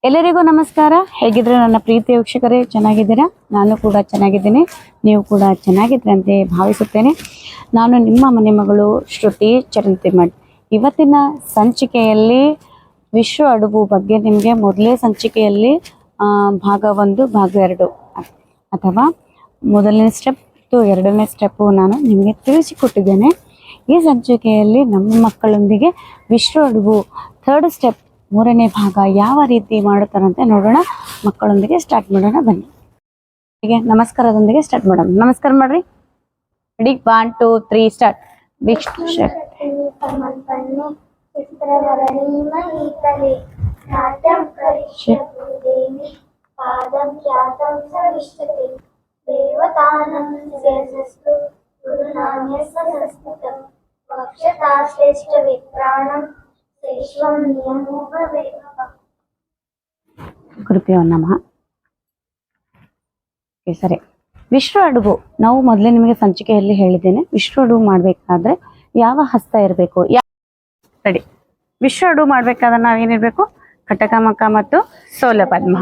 ಎಲ್ಲರಿಗೂ ನಮಸ್ಕಾರ. ಹೇಗಿದ್ರೆ ನನ್ನ ಪ್ರೀತಿಯ ವೀಕ್ಷಕರೇ, ಚೆನ್ನಾಗಿದ್ದೀರಾ? ನಾನು ಕೂಡ ಚೆನ್ನಾಗಿದ್ದೀನಿ, ನೀವು ಕೂಡ ಚೆನ್ನಾಗಿದ್ರೆ ಅಂತ ಭಾವಿಸುತ್ತೇನೆ. ನಾನು ನಿಮ್ಮ ಮನೆ ಮಗಳು ಶ್ರುತಿ ಚರಂತಿಮಠ್. ಇವತ್ತಿನ ಸಂಚಿಕೆಯಲ್ಲಿ ವಿಶ್ವ ಅಡುಗು ಬಗ್ಗೆ ನಿಮಗೆ ಮೊದಲೇ ಸಂಚಿಕೆಯಲ್ಲಿ ಭಾಗ 1 ಭಾಗ 2 ಅಥವಾ ಮೊದಲನೇ ಸ್ಟೆಪ್ ಮತ್ತು ಎರಡನೇ ಸ್ಟೆಪ್ಪು ನಾನು ನಿಮಗೆ ತಿಳಿಸಿಕೊಟ್ಟಿದ್ದೇನೆ. ಈ ಸಂಚಿಕೆಯಲ್ಲಿ ನಮ್ಮ ಮಕ್ಕಳೊಂದಿಗೆ ವಿಶ್ವ ಅಡುಗು 3rd ಸ್ಟೆಪ್ 3ನೇ ಭಾಗ ಯಾವ ರೀತಿ ಮಾಡುತ್ತಾರಂತೆ ನೋಡೋಣ. ಮಕ್ಕಳೊಂದಿಗೆ ಸ್ಟಾರ್ಟ್ ಮಾಡೋಣ, ಬನ್ನಿ. ಹೀಗೆ ನಮಸ್ಕಾರದೊಂದಿಗೆ ಸ್ಟಾರ್ಟ್ ಮಾಡೋಣ. ನಮಸ್ಕಾರ ಮಾಡ್ರಿ. ರೆಡಿ? 1 2 3 ಸ್ಟಾರ್ಟ್. ಗುರುಭ್ಯೋ ನಮಃ. ಸರಿ, ವಿಶ್ವ ಅಡುಗು ನಾವು ಮೊದಲೇ ನಿಮಗೆ ಸಂಚಿಕೆಯಲ್ಲಿ ಹೇಳಿದ್ದೇನೆ. ವಿಶ್ವ ಅಡುಗು ಮಾಡಬೇಕಾದ್ರೆ ಯಾವ ಹಸ್ತ ಇರಬೇಕು? ರೆಡಿ? ವಿಶ್ವ ಅಡುಗು ಮಾಡಬೇಕಾದ್ರೆ ನಾವೇನಿರಬೇಕು? ಕಟಕಮಕ ಮತ್ತು ಸೋಲ ಪದ್ಮ.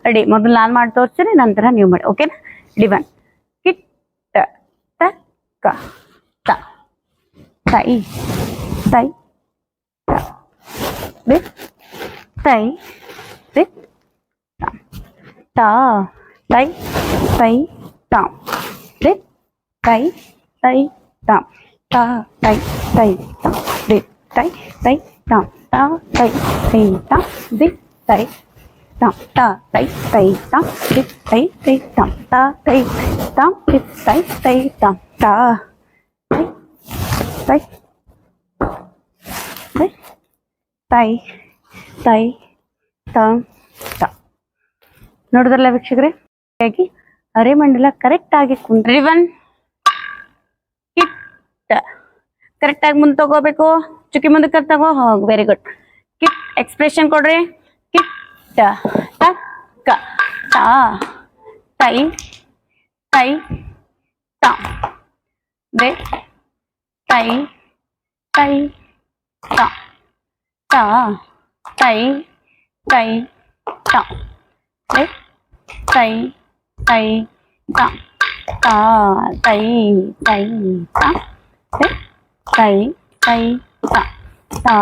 ರೆಡಿ? ಮೊದಲು ನಾನು ಮಾಡಿ ತೋರಿಸ್ತೀನಿ, ನಂತರ ನೀವು ಮಾಡಿ. ಓಕೆನಾ? ರೆಡಿ? 1 ಕಿಟ್ ತ ಕ ತ ತೈ ತೈ ತೈ ತೈ ತಾ ತೈ ತೈ ತಾ ತೈ ತೈ ತಾ ತಾ ತೈ ತೈ ತಾ ತೈ ತೈ ತಾ ತಾ ತೈ ತೈ ತಾ ತೈ ತಾ ತಾ ತೈ ತೈ ತಾ ತೈ ತೈ ತಾ ತಾ ತೈ ತಾ ತೈ ತೈ ತಾ ತಾ ತೈ ತೈ ತೈ ತ ತ. ನೋಡಿದ್ರಲ್ಲ ವೀಕ್ಷಕರೇ, ಹಾಗಾಗಿ ಅರೆಮಂಡಲ ಕರೆಕ್ಟ್ ಆಗಿ ಕುಂಡ್ರಿ. 1 ಕಿಟ್ ಕರೆಕ್ಟ್ ಆಗಿ ಮುಂದೆ ತಗೋಬೇಕು. ಚುಕ್ಕಿ ಮುಂದಕ್ಕೆ ತಗೋ. ಹೋಗಿ, ವೆರಿ ಗುಡ್. ಕಿಟ್ ಎಕ್ಸ್ಪ್ರೆಷನ್ ಕೊಡ್ರಿ. ಕಿಟ್ ತ ಕ ತ ತೈ ತೈ ತ ಬೆ ತೈ ತೈ ತ ತಾ ತೈ ತೈ ತಾ ತೈ ತೈ ತಾ ತಾ ತೈ ತೈ ತಾ ತೈ ತೈ ತಾ ತಾ.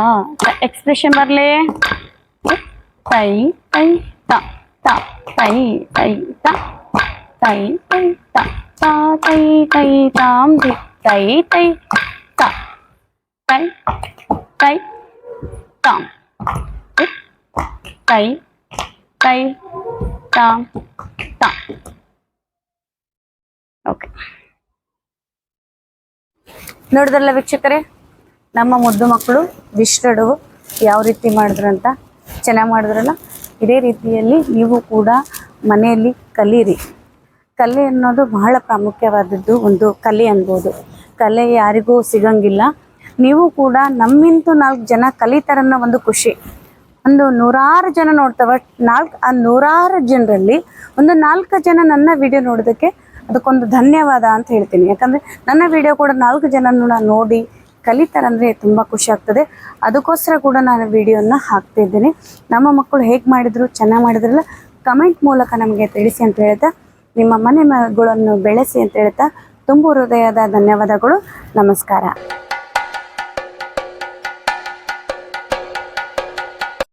ಎಕ್ಸ್ಪ್ರೆಷನ್ ಬರಲಿ. ತೈ ತೈ ತಾ ತಾ ತೈ ತೈ ತಾ ತೈ ತೈ ತಾ ತಾ ತೈ ತೈ ತಾಂ ತೈ ತೈ ತಾ ತೈ ತೈ ತಾಂ ತೈ ತೈ ತಾಂ ತಾ. ಓಕೆ, ನೋಡಿದ್ರಲ್ಲ ವೀಕ್ಷಕರೇ, ನಮ್ಮ ಮುದ್ದು ಮಕ್ಕಳು ವಿಶ್ವ ಅಡುಗು ಯಾವ ರೀತಿ ಮಾಡಿದ್ರಂತ ಚೆನ್ನಾಗಿ ಮಾಡಿದ್ರಲ್ಲ. ಇದೇ ರೀತಿಯಲ್ಲಿ ನೀವು ಕೂಡ ಮನೆಯಲ್ಲಿ ಕಲೀರಿ. ಕಲೆ ಅನ್ನೋದು ಬಹಳ ಪ್ರಾಮುಖ್ಯವಾದದ್ದು, ಒಂದು ಕಲೆ ಅನ್ಬೋದು. ಕಲೆ ಯಾರಿಗೂ ಸಿಗಂಗಿಲ್ಲ. ನೀವು ಕೂಡ ನಮ್ಮಿಂತ 4 ಜನ ಕಲಿತಾರನ್ನ ಒಂದು ಖುಷಿ. ಒಂದು 100 ಜನ ನೋಡ್ತಾವ, 100 ಜನರಲ್ಲಿ ಒಂದು 4 ಜನ ನನ್ನ ವಿಡಿಯೋ ನೋಡೋದಕ್ಕೆ ಅದಕ್ಕೊಂದು ಧನ್ಯವಾದ ಅಂತ ಹೇಳ್ತೀನಿ. ಯಾಕಂದರೆ ನನ್ನ ವಿಡಿಯೋ ಕೂಡ 4 ಜನ ನೋಡಿ ಕಲಿತಾರಂದರೆ ತುಂಬ ಖುಷಿ ಆಗ್ತದೆ. ಅದಕ್ಕೋಸ್ಕರ ಕೂಡ ನಾನು ವಿಡಿಯೋನ ಹಾಕ್ತಿದ್ದೀನಿ. ನಮ್ಮ ಮಕ್ಕಳು ಹೇಗೆ ಮಾಡಿದ್ರು, ಚೆನ್ನಾಗಿ ಮಾಡಿದ್ರಲ್ಲ, ಕಮೆಂಟ್ ಮೂಲಕ ನಮಗೆ ತಿಳಿಸಿ ಅಂತ ಹೇಳ್ತಾ, ನಿಮ್ಮ ಮನೆ ಮಗಳನ್ನು ಬೆಳೆಸಿ ಅಂತ ಹೇಳ್ತಾ ತುಂಬ ಹೃದಯದ ಧನ್ಯವಾದಗಳು. ನಮಸ್ಕಾರ.